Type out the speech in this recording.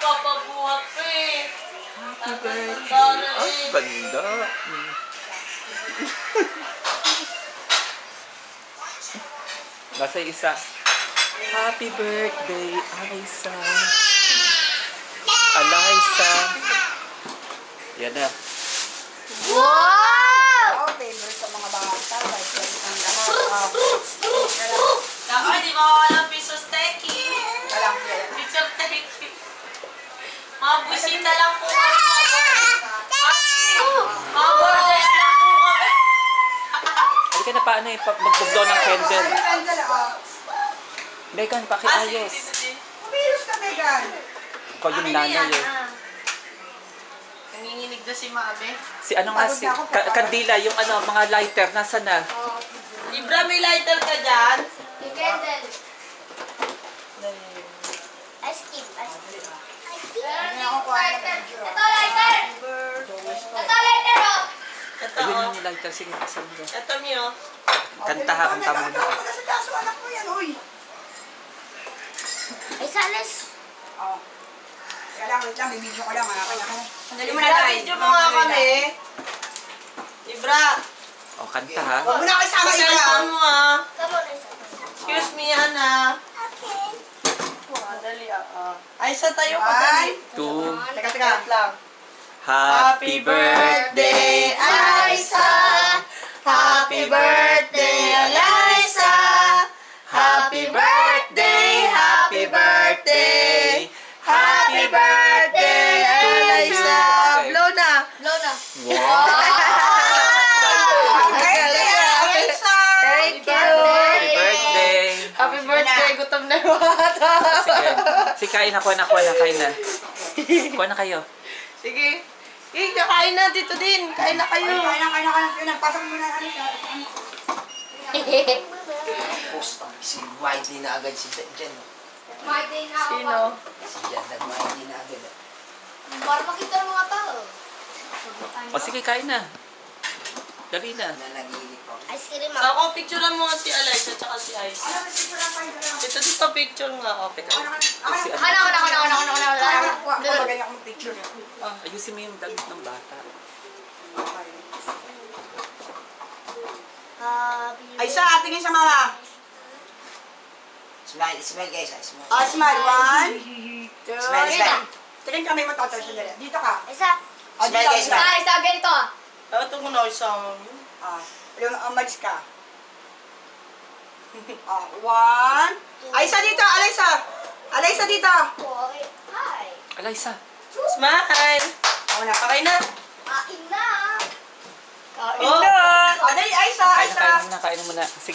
nagpapabuhat pa eh. Happy birthday. Ang ganda. Nasa isa. Happy birthday, Alyssa. Alyssa. Yan na. Wow! Favorite sa mga bata. Ako, di mawawala piso steki. Picture steki. Mga busita lang po kami. Mga borders lang po kami. Halika na paano eh, mag-blow ng candle. Megan, pakiayos. Kumilos ka, Megan. Ikaw yung nanay eh. Nanginginig na si Mami. Si ano nga si, kandila, yung ano, mga lighter, nasa na? Libra, may lighter ka dyan? Candle. Ice cream. Ito lighter. Ito lighter oh. Ito, Ayun yung lighter, sige, kasama mo. ito Mio. Kanta ha, kanta mo na. Sa daso, anak mo yan, uy. Ay, salas. Oo. Kaya lang, wait lang, may video ko lang, kanya. Sandali mo na, Libra, Day. video mo nga kami. Libra, O, kanta ha. Huwag mo na kayo sama sa ikaw. cellphone mo ah. Come on, isa. Excuse me, Ana. Okay. Dali Ay, sa tayo ka, dali. 2. Teka, wait lang. Happy birthday, Alyssa! Happy birthday, Alyssa! Happy birthday, happy birthday! Happy birthday, Alyssa! Blow na! Blow na. Wow! Alyssa! Thank you! Happy birthday! Happy birthday! Gutom na yung bata! Sige, kain na, kain na, kain na. Kuha na kayo. Sige. Kakain na dito din. Kain na kayo. Kain. Pasok mo na, Post si Miley na agad si Jen. My day na ako. Sino? Si Jen at Miley na agad. Para makita ng mga tao. O sige, kain na. Dali na. Nanaginip ako. Ice cream So, ako. ako picturean mo si Alyssa at si Aisha. Dito picture nga. Okay. Si ano, Magaling ako mag-picture. ayusin mo yung damit ng bata. Ay, sa tingin sa mama. Smile guys, smile. Smile. 1, 2, Smile. tingin kami matataw sandali. Dito ka. Isa. Smile guys, smile. Isa, ganito ah. Ito mo na isama mo. Umalis ka. 1. Alyssa dito, Alyssa. Alyssa dito. Okay. Hi. Alyssa. Smile! Okay na. Kain na. Oh. Dali, Alyssa. Kain na muna. Sige.